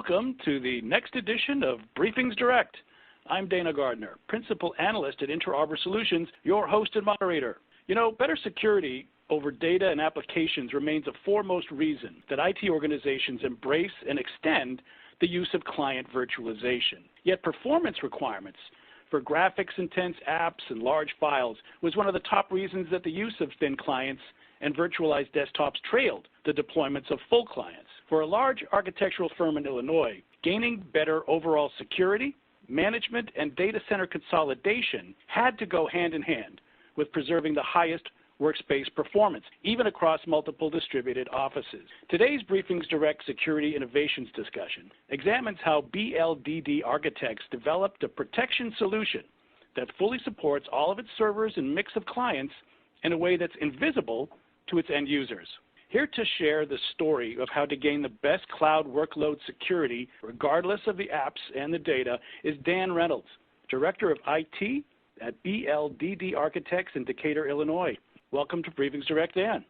Welcome to the next edition of BriefingsDirect. I'm Dana Gardner, Principal Analyst at Inter Arbor Solutions, your host and moderator. You know, better security over data and applications remains a foremost reason that IT organizations embrace and extend the use of client virtualization. Yet performance requirements for graphics-intense apps and large files was one of the top reasons that the use of thin clients and virtualized desktops trailed the deployments of full clients. For a large architectural firm in Illinois, gaining better overall security, management, and data center consolidation had to go hand in hand with preserving the highest workspace performance, even across multiple distributed offices. Today's BriefingsDirect Security Innovations discussion examines how BLDD Architects developed a protection solution that fully supports all of its servers and mix of clients in a way that's invisible to its end users. Here to share the story of how to gain the best cloud workload security, regardless of the apps and the data, is Dan Reynolds, Director of IT at BLDD Architects in Decatur, Illinois. Welcome to BriefingsDirect, Dan.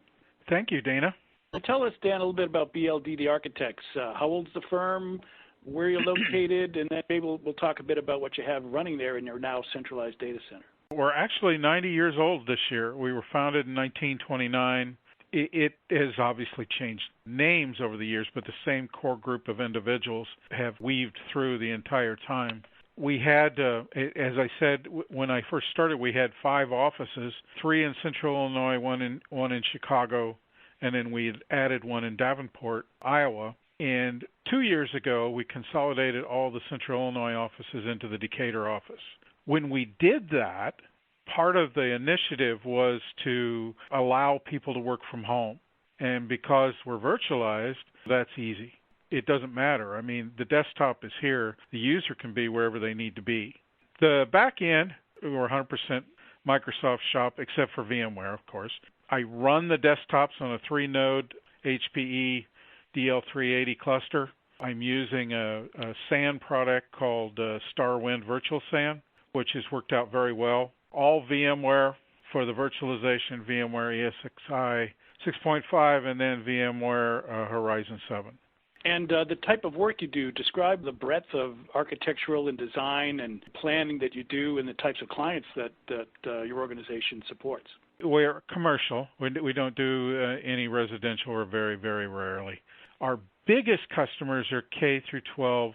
Thank you, Dana. Well, tell us, Dan, a little bit about BLDD Architects. How old is the firm, where you're located, and then maybe we'll talk a bit about what you have running there in your now centralized data center. We're actually 90 years old this year. We were founded in 1929. It has obviously changed names over the years, but the same core group of individuals have weaved through the entire time. We had, as I said, when I first started, we had 5 offices, 3 in Central Illinois, one in Chicago, and then we had added one in Davenport, Iowa. And 2 years ago, we consolidated all the Central Illinois offices into the Decatur office. When we did that, part of the initiative was to allow people to work from home. And because we're virtualized, that's easy. It doesn't matter. I mean, the desktop is here. The user can be wherever they need to be. The back end, we're 100% Microsoft shop, except for VMware, of course. I run the desktops on a 3-node HPE DL380 cluster. I'm using a SAN product called StarWind Virtual SAN, which has worked out very well. All VMware for the virtualization, VMware ESXi 6.5, and then VMware Horizon 7. And the type of work you do, describe the breadth of architectural and design and planning that you do and the types of clients that your organization supports. We're commercial. We don't do any residential, or very, very rarely. Our biggest customers are K through 12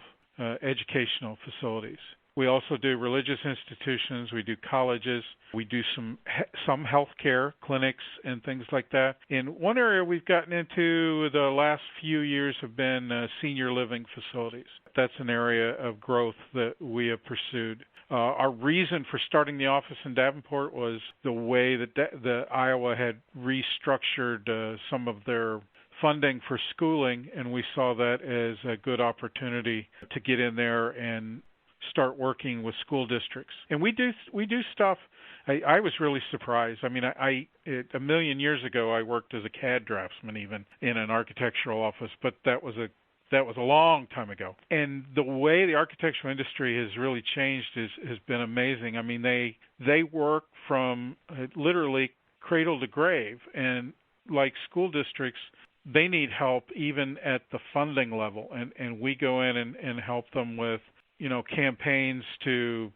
educational facilities. We also do religious institutions, we do colleges, we do some healthcare clinics and things like that. And one area we've gotten into the last few years have been senior living facilities. That's an area of growth that we have pursued. Our reason for starting the office in Davenport was the way that the Iowa had restructured some of their funding for schooling, and we saw that as a good opportunity to get in there and start working with school districts. And we do stuff. I was really surprised. I mean, a million years ago, I worked as a CAD draftsman even in an architectural office, but that was a long time ago. And the way the architectural industry has really changed has been amazing. I mean, they work from literally cradle to grave, and like school districts, they need help even at the funding level, and we go in and help them with campaigns to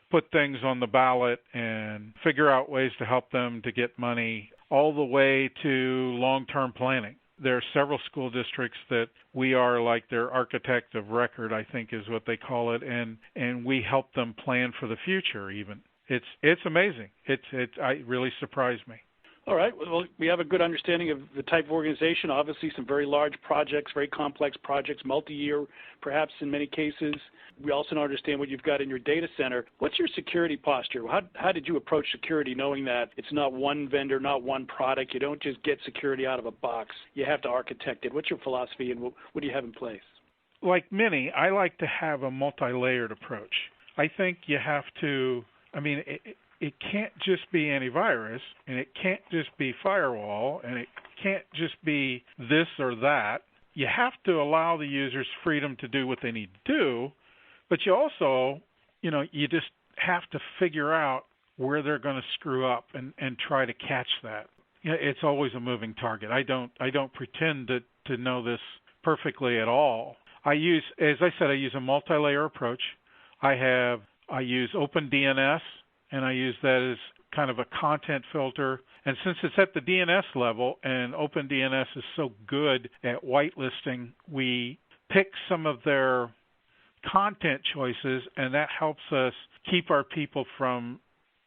put things on the ballot and figure out ways to help them to get money, all the way to long-term planning. There are several school districts that we are like their architect of record, I think is what they call it, and we help them plan for the future even. It's amazing. It really surprised me. All right. Well, we have a good understanding of the type of organization. Obviously, some very large projects, very complex projects, multi-year, perhaps in many cases. We also understand what you've got in your data center. What's your security posture? How did you approach security, knowing that it's not one vendor, not one product? You don't just get security out of a box. You have to architect it. What's your philosophy, and what do you have in place? Like many, I like to have a multi-layered approach. I think you have to, it can't just be antivirus, and it can't just be firewall, and it can't just be this or that. You have to allow the users freedom to do what they need to do, but you also, you just have to figure out where they're going to screw up and try to catch that. It's always a moving target. I don't pretend to know this perfectly at all. As I said, I use a multi-layer approach. I use OpenDNS, and I use that as kind of a content filter. And since it's at the DNS level, and OpenDNS is so good at whitelisting, we pick some of their content choices, and that helps us keep our people from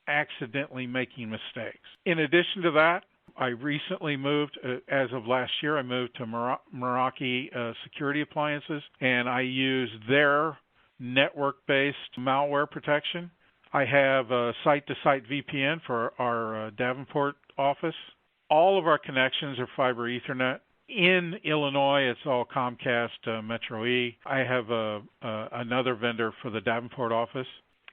accidentally making mistakes. In addition to that, I recently moved, as of last year, I moved to Meraki Security Appliances, and I use their network-based malware protection. I have a site-to-site VPN for our Davenport office. All of our connections are fiber Ethernet. In Illinois, it's all Comcast Metro E. I have another vendor for the Davenport office.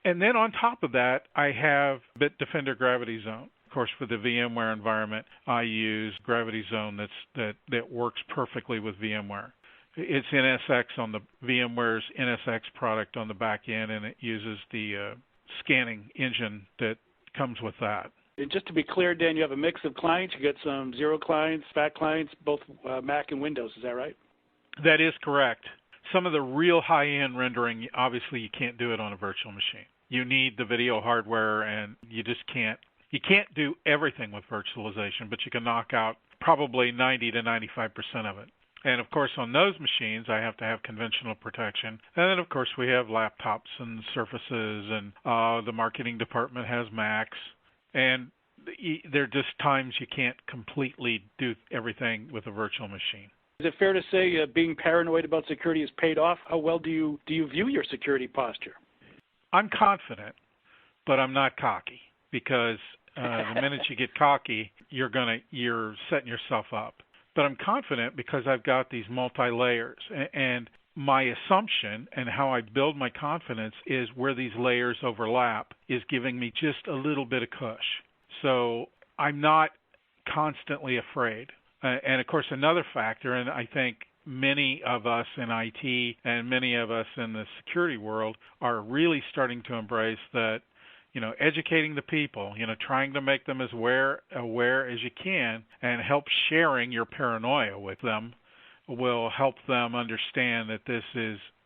And then on top of that, I have Bitdefender Gravity Zone. Of course, for the VMware environment, I use Gravity Zone that works perfectly with VMware. It's NSX on the VMware's NSX product on the back end, and it uses the scanning engine that comes with that. And just to be clear, Dan, you have a mix of clients. You get some Zero clients, Fat clients, both Mac and Windows. Is that right? That is correct. Some of the real high-end rendering, obviously, you can't do it on a virtual machine. You need the video hardware, and you just can't. You can't do everything with virtualization, but you can knock out probably 90 to 95% of it. And, of course, on those machines, I have to have conventional protection. And then, of course, we have laptops and Surfaces, and the marketing department has Macs. And there are just times you can't completely do everything with a virtual machine. Is it fair to say being paranoid about security has paid off? How well do you view your security posture? I'm confident, but I'm not cocky, because the minute you get cocky, you're setting yourself up. But I'm confident because I've got these multi-layers, and my assumption and how I build my confidence is where these layers overlap is giving me just a little bit of cush. So I'm not constantly afraid. And, of course, another factor, and I think many of us in IT and many of us in the security world are really starting to embrace that, educating the people, trying to make them as aware as you can, and help sharing your paranoia with them will help them understand that this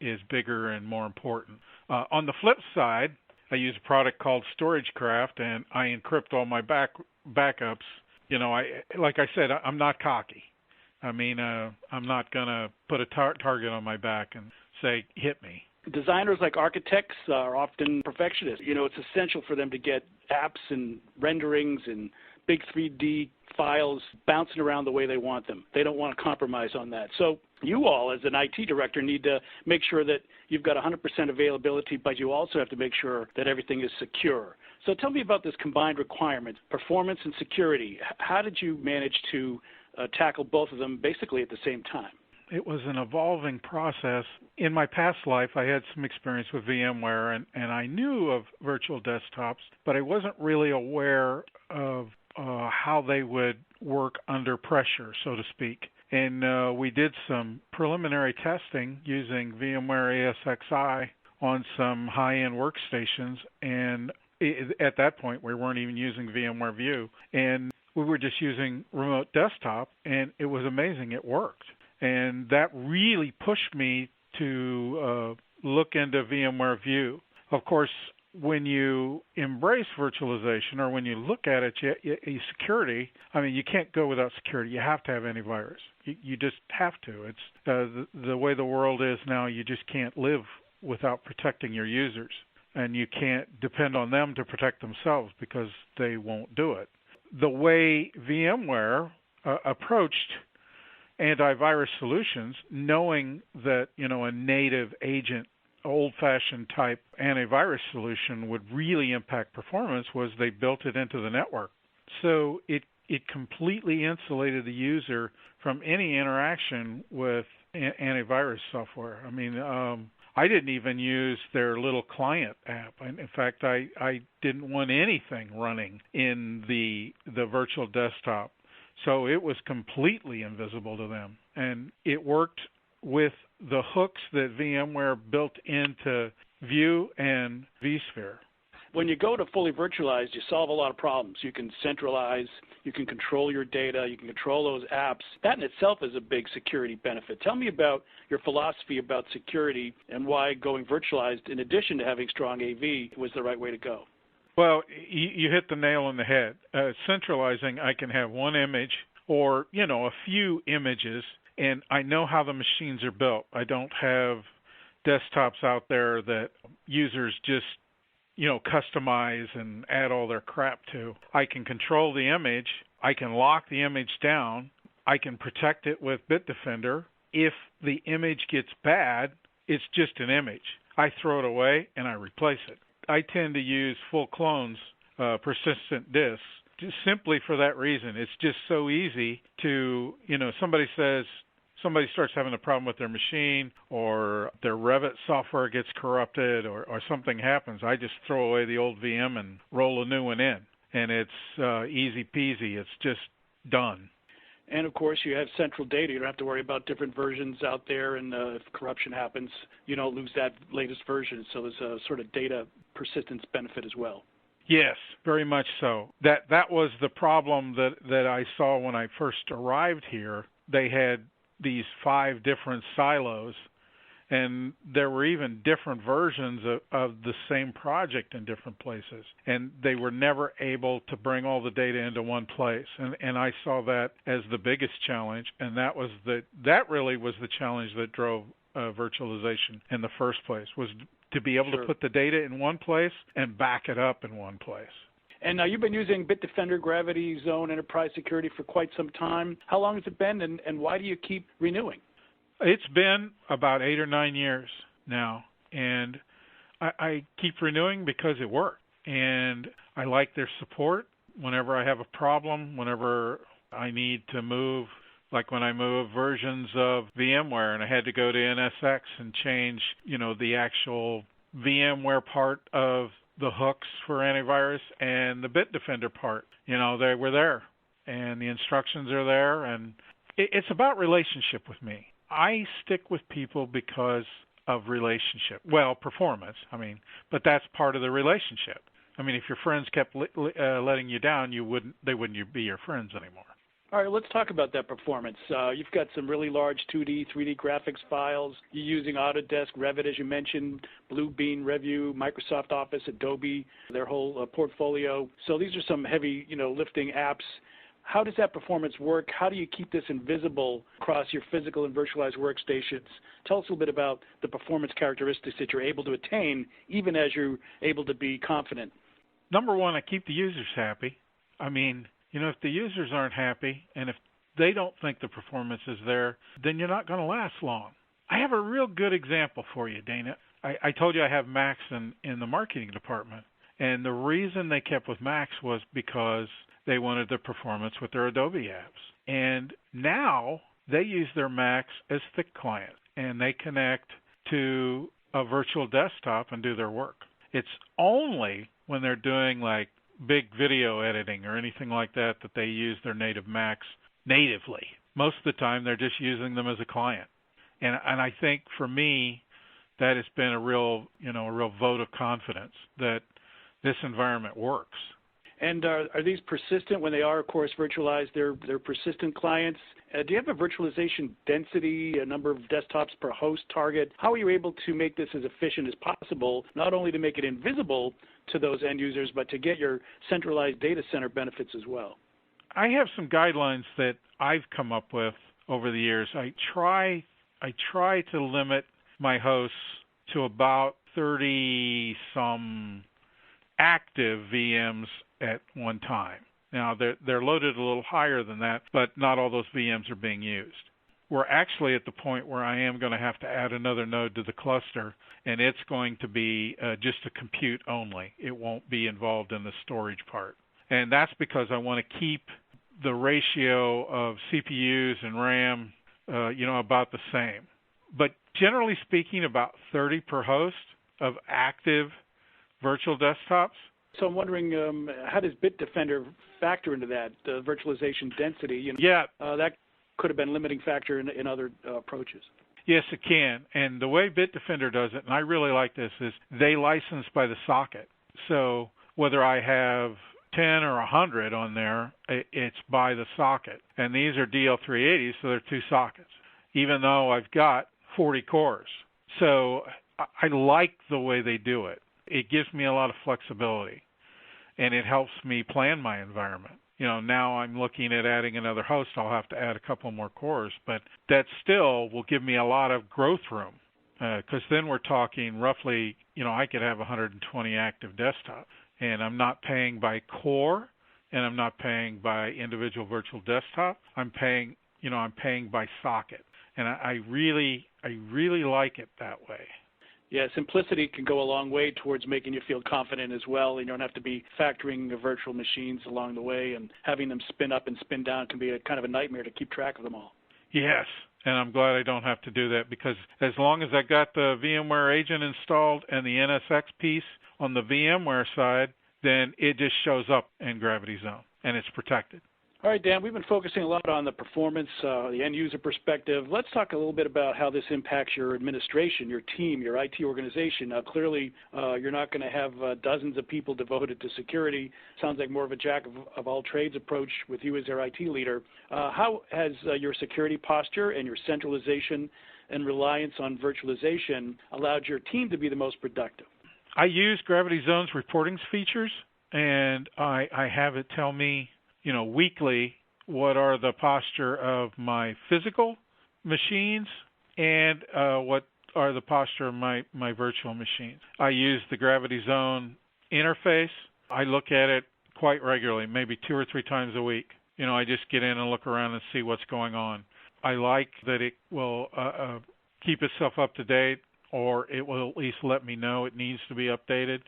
is bigger and more important. On the flip side, I use a product called StorageCraft, and I encrypt all my backups. Like I said, I'm not cocky. I mean, I'm not going to put a target on my back and say, hit me. Designers like architects are often perfectionists. It's essential for them to get apps and renderings and big 3D files bouncing around the way they want them. They don't want to compromise on that. So you all, as an IT director, need to make sure that you've got 100% availability, but you also have to make sure that everything is secure. So tell me about this combined requirement, performance and security. How did you manage to tackle both of them basically at the same time? It was an evolving process. In my past life, I had some experience with VMware, and I knew of virtual desktops, but I wasn't really aware of how they would work under pressure, so to speak. And we did some preliminary testing using VMware ASXi on some high-end workstations, and at that point, we weren't even using VMware View, and we were just using remote desktop, and it was amazing. It worked. And that really pushed me to look into VMware View. Of course, when you embrace virtualization or when you look at it, security, you can't go without security. You have to have antivirus. You just have to. It's the way the world is now, you just can't live without protecting your users. And you can't depend on them to protect themselves because they won't do it. The way VMware approached antivirus solutions, knowing that, a native agent, old-fashioned type antivirus solution would really impact performance, was they built it into the network. So it completely insulated the user from any interaction with antivirus software. I didn't even use their little client app. In fact, I didn't want anything running in the virtual desktop. So it was completely invisible to them. And it worked with the hooks that VMware built into View and vSphere. When you go to fully virtualized, you solve a lot of problems. You can centralize, you can control your data, you can control those apps. That in itself is a big security benefit. Tell me about your philosophy about security and why going virtualized, in addition to having strong AV, was the right way to go. Well, you hit the nail on the head. Centralizing, I can have one image or, a few images, and I know how the machines are built. I don't have desktops out there that users just, customize and add all their crap to. I can control the image. I can lock the image down. I can protect it with Bitdefender. If the image gets bad, it's just an image. I throw it away and I replace it. I tend to use full clones, persistent disks, just simply for that reason. It's just so easy to, somebody starts having a problem with their machine or their Revit software gets corrupted or something happens. I just throw away the old VM and roll a new one in. And it's easy peasy. It's just done. And, of course, you have central data. You don't have to worry about different versions out there, and if corruption happens, you don't lose that latest version. So there's a sort of data persistence benefit as well. Yes, very much so. That was the problem that I saw when I first arrived here. They had these 5 different silos, and there were even different versions of the same project in different places, and they were never able to bring all the data into one place. And I saw that as the biggest challenge, and that really was the challenge that drove virtualization in the first place, was to be able to put the data in one place and back it up in one place. And now you've been using Bitdefender, Gravity Zone, Enterprise Security for quite some time. How long has it been, and why do you keep renewing? It's been about 8 or 9 years now, and I keep renewing because it worked. And I like their support whenever I have a problem, whenever I need to move, like when I moved versions of VMware and I had to go to NSX and change, the actual VMware part of the hooks for antivirus and the Bitdefender part. They were there, and the instructions are there, and it's about relationship with me. I stick with people because of relationship. Well, performance, but that's part of the relationship. If your friends kept letting you down, they wouldn't be your friends anymore. All right, let's talk about that performance. You've got some really large 2D, 3D graphics files. You're using Autodesk, Revit, as you mentioned, Bluebeam, Review, Microsoft Office, Adobe, their whole portfolio. So these are some heavy, lifting apps. How does that performance work? How do you keep this invisible across your physical and virtualized workstations? Tell us a little bit about the performance characteristics that you're able to attain, even as you're able to be confident. Number one, I keep the users happy. If the users aren't happy and if they don't think the performance is there, then you're not going to last long. I have a real good example for you, Dana. I told you I have Macs in the marketing department, and the reason they kept with Macs was because they wanted the performance with their Adobe apps. And now they use their Macs as thick clients, and they connect to a virtual desktop and do their work. It's only when they're doing like big video editing or anything like that they use their native Macs natively. Most of the time they're just using them as a client. And I think for me that has been a real vote of confidence that this environment works. And are these persistent when they are, of course, virtualized? They're persistent clients. Do you have a virtualization density, a number of desktops per host target? How are you able to make this as efficient as possible, not only to make it invisible to those end users, but to get your centralized data center benefits as well? I have some guidelines that I've come up with over the years. I try to limit my hosts to about 30-some active VMs at one time. Now, they're loaded a little higher than that, but not all those VMs are being used. We're actually at the point where I am going to have to add another node to the cluster, and it's going to be just a compute only. It won't be involved in the storage part. And that's because I want to keep the ratio of CPUs and RAM, about the same. But generally speaking, about 30 per host of active virtual desktops. So I'm wondering, how does Bitdefender factor into that, the virtualization density? That could have been a limiting factor in other approaches. Yes, it can. And the way Bitdefender does it, and I really like this, is they license by the socket. So whether I have 10 or 100 on there, it's by the socket. And these are DL380s, so they're 2 sockets, even though I've got 40 cores. So I like the way they do it. It gives me a lot of flexibility, and it helps me plan my environment. Now I'm looking at adding another host. I'll have to add a couple more cores, but that still will give me a lot of growth room, because then we're talking roughly, I could have 120 active desktops, and I'm not paying by core, and I'm not paying by individual virtual desktop. I'm paying by socket, and I really like it that way. Yeah, simplicity can go a long way towards making you feel confident as well. You don't have to be factoring the virtual machines along the way, and having them spin up and spin down can be a kind of a nightmare to keep track of them all. Yes, and I'm glad I don't have to do that, because as long as I got the VMware agent installed and the NSX piece on the VMware side, then it just shows up in Gravity Zone, and it's protected. All right, Dan, we've been focusing a lot on the performance, the end-user perspective. Let's talk a little bit about how this impacts your administration, your team, your IT organization. Now, clearly, you're not going to have dozens of people devoted to security. Sounds like more of a jack-of-all-trades approach with you as their IT leader. How has your security posture and your centralization and reliance on virtualization allowed your team to be the most productive? I use Gravity Zone's reporting features, and I have it tell me weekly what are the posture of my physical machines and what are the posture of my virtual machines. I use the Gravity Zone interface. I look at it quite regularly, maybe 2 or 3 times a week. I just get in and look around and see what's going on. I like that it will keep itself up to date, or it will at least let me know it needs to be updated.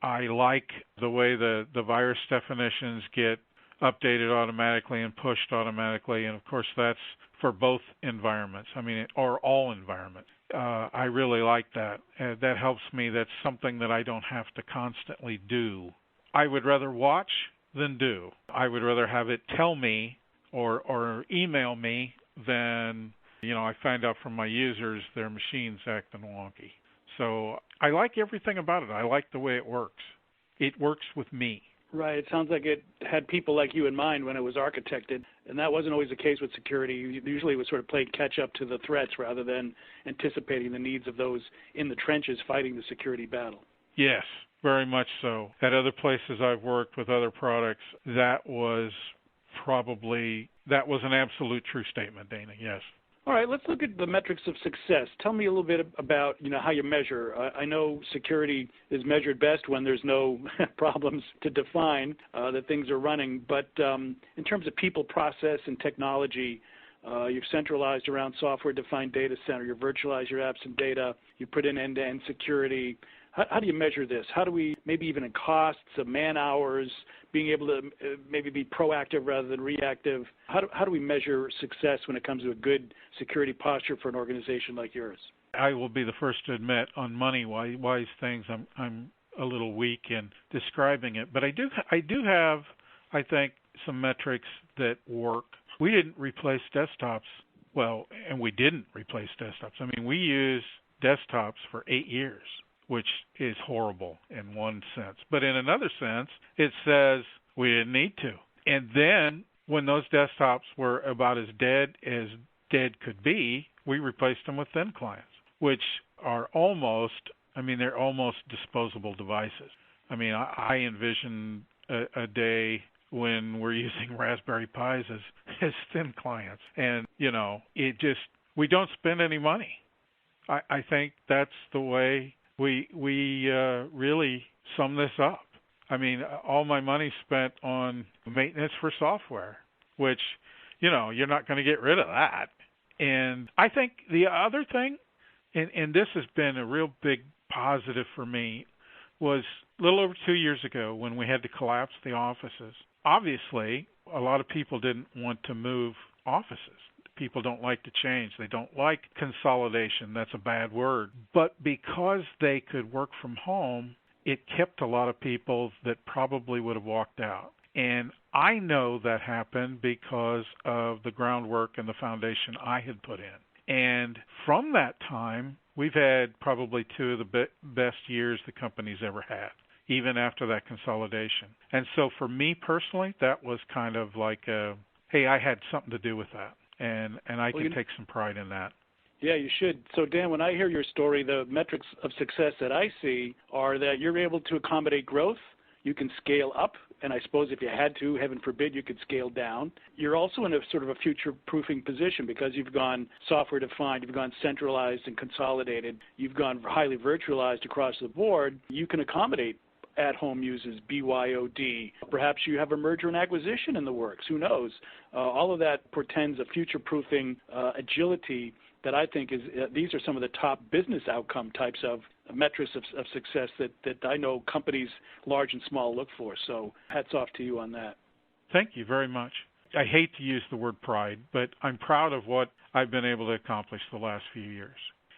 I like the way the virus definitions get updated automatically and pushed automatically, and of course that's for both environments. Or all environments. I really like that. That helps me. That's something that I don't have to constantly do. I would rather watch than do. I would rather have it tell me or email me than, I find out from my users their machine's acting wonky. So I like everything about it. I like the way it works. It works with me. Right. It sounds like it had people like you in mind when it was architected, and that wasn't always the case with security. Usually it was sort of played catch-up to the threats rather than anticipating the needs of those in the trenches fighting the security battle. Yes, very much so. At other places I've worked with other products, that was an absolute true statement, Dana, yes. All right, let's look at the metrics of success. Tell me a little bit about, how you measure. I know security is measured best when there's no problems to define that things are running. But in terms of people, process, and technology, you've centralized around software-defined data center. You virtualize your apps and data. You put in end-to-end security. How do you measure this? How do we, maybe even in costs of man-hours, being able to maybe be proactive rather than reactive? How do we measure success when it comes to a good security posture for an organization like yours? I will be the first to admit on money-wise things, I'm a little weak in describing it. But I do have, I think, some metrics that work. We didn't replace desktops. Well, and we didn't replace desktops. We used desktops for 8 years, which is horrible in one sense. But in another sense, it says we didn't need to. And then when those desktops were about as dead could be, we replaced them with thin clients, which are they're almost disposable devices. I envision a day when we're using Raspberry Pis as thin clients. And, we don't spend any money. I think that's the way we really sum this up. All my money spent on maintenance for software, which, you're not going to get rid of that. And I think the other thing, and this has been a real big positive for me, was a little over 2 years ago when we had to collapse the offices. Obviously, a lot of people didn't want to move offices. People don't like to change. They don't like consolidation. That's a bad word. But because they could work from home, it kept a lot of people that probably would have walked out. And I know that happened because of the groundwork and the foundation I had put in. And from that time, we've had probably 2 of the best years the company's ever had. even after that consolidation. And so for me personally, that was kind of like, hey, I had something to do with that, and I can take some pride in that. Yeah, you should. So, Dan, when I hear your story, the metrics of success that I see are that you're able to accommodate growth, you can scale up, and I suppose if you had to, heaven forbid, you could scale down. You're also in a sort of a future-proofing position because you've gone software-defined, you've gone centralized and consolidated, you've gone highly virtualized across the board. You can accommodate at-home uses, BYOD. Perhaps you have a merger and acquisition in the works. Who knows? All of that portends a future-proofing agility that I think is these are some of the top business outcome types of metrics of success that I know companies large and small look for. So hats off to you on that. Thank you very much. I hate to use the word pride, but I'm proud of what I've been able to accomplish the last few years.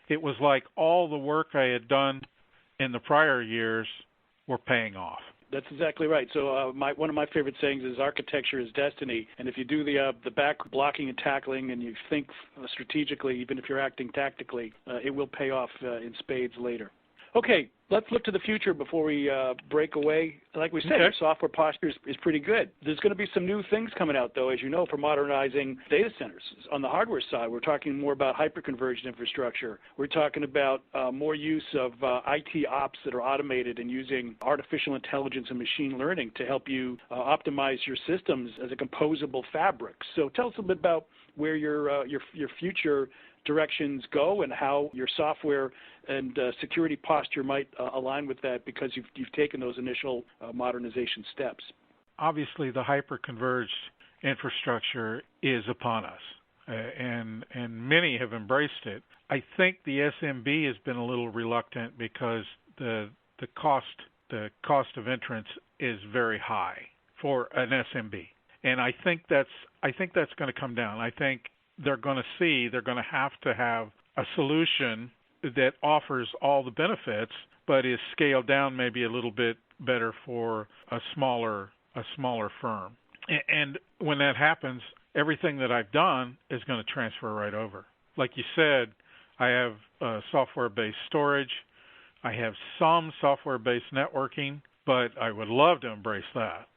It was like all the work I had done in the prior years were paying off. That's exactly right. So one of my favorite sayings is architecture is destiny. And if you do the back blocking and tackling and you think strategically, even if you're acting tactically, it will pay off in spades later. Okay, let's look to the future before we break away. Like we said, your software posture is pretty good. There's going to be some new things coming out, though, as you know, for modernizing data centers. On the hardware side, we're talking more about hyperconverged infrastructure. We're talking about more use of IT ops that are automated and using artificial intelligence and machine learning to help you optimize your systems as a composable fabric. So tell us a bit about where your future directions go and how your software and security posture might align with that because you've taken those initial modernization steps. Obviously, the hyper-converged infrastructure is upon us, and many have embraced it. I think the SMB has been a little reluctant because the cost of entrance is very high for an SMB, and I think that's going to come down. I think they're going to have a solution that offers all the benefits, but is scaled down maybe a little bit better for a smaller firm. And when that happens, everything that I've done is going to transfer right over. Like you said, I have software-based storage. I have some software-based networking, but I would love to embrace that.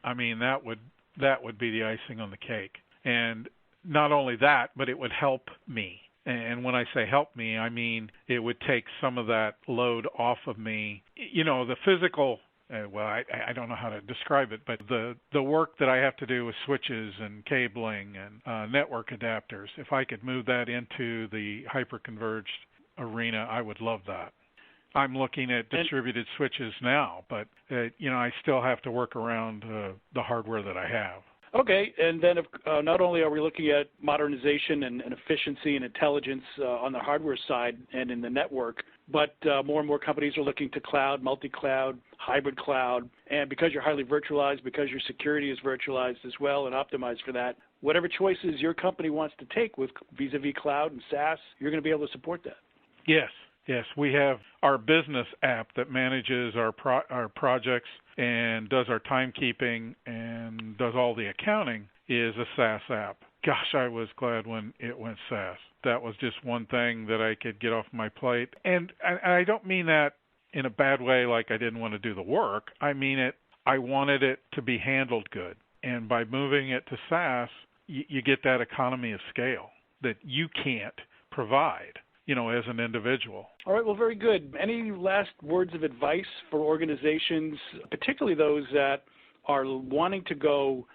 I mean, that would be the icing on the cake. And not only that, but it would help me. And when I say help me, I mean it would take some of that load off of me. You know, the physical, I don't know how to describe it, but the work that I have to do with switches and cabling and network adapters, if I could move that into the hyperconverged arena, I would love that. I'm looking at distributed switches now, but, I still have to work around the hardware that I have. Okay, and then not only are we looking at modernization and efficiency and intelligence on the hardware side and in the network, but more and more companies are looking to cloud, multi-cloud, hybrid cloud, and because you're highly virtualized, because your security is virtualized as well and optimized for that, whatever choices your company wants to take with vis-a-vis cloud and SaaS, you're going to be able to support that. Yes, we have our business app that manages our projects and does our timekeeping and does all the accounting is a SaaS app. Gosh, I was glad when it went SaaS. That was just one thing that I could get off my plate. And I don't mean that in a bad way like I didn't want to do the work. I mean it, I wanted it to be handled good. And by moving it to SaaS, you get that economy of scale that you can't provide, as an individual. All right, well, very good. Any last words of advice for organizations, particularly those that are wanting to go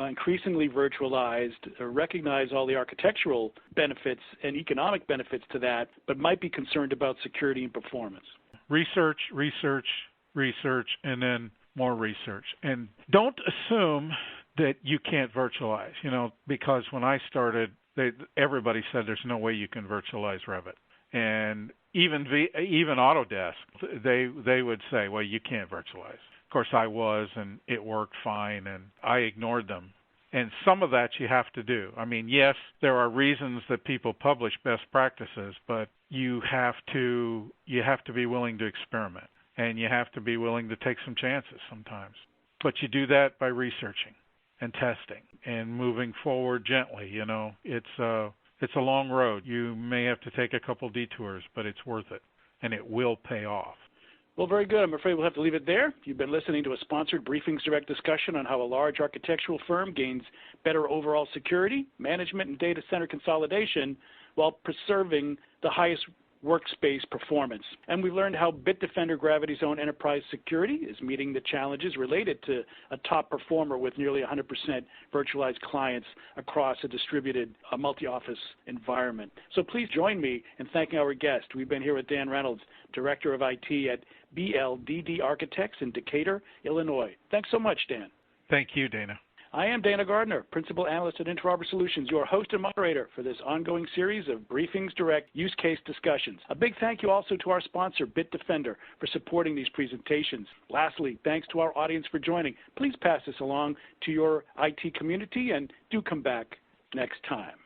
increasingly virtualized, recognize all the architectural benefits and economic benefits to that, but might be concerned about security and performance? Research, and then more research. And don't assume that you can't virtualize, because when I started, everybody said there's no way you can virtualize Revit. And even Autodesk, they would say, well, you can't virtualize. Of course, I was, and it worked fine, and I ignored them. And some of that you have to do. I mean, yes, there are reasons that people publish best practices, but you have to be willing to experiment, and you have to be willing to take some chances sometimes. But you do that by researching and testing and moving forward gently. It's a long road. You may have to take a couple detours, but it's worth it, and it will pay off. Well, very good. I'm afraid we'll have to leave it there. You've been listening to a sponsored BriefingsDirect discussion on how a large architectural firm gains better overall security, management, and data center consolidation while preserving the highest workspace performance. And we've learned how Bitdefender Gravity Zone Enterprise Security is meeting the challenges related to a top performer with nearly 100% virtualized clients across a distributed multi-office environment. So please join me in thanking our guest. We've been here with Dan Reynolds, Director of IT at BLDD Architects in Decatur, Illinois. Thanks so much, Dan. Thank you, Dana. I am Dana Gardner, Principal Analyst at Interarbor Solutions, your host and moderator for this ongoing series of BriefingsDirect use case discussions. A big thank you also to our sponsor, Bitdefender, for supporting these presentations. Lastly, thanks to our audience for joining. Please pass this along to your IT community and do come back next time.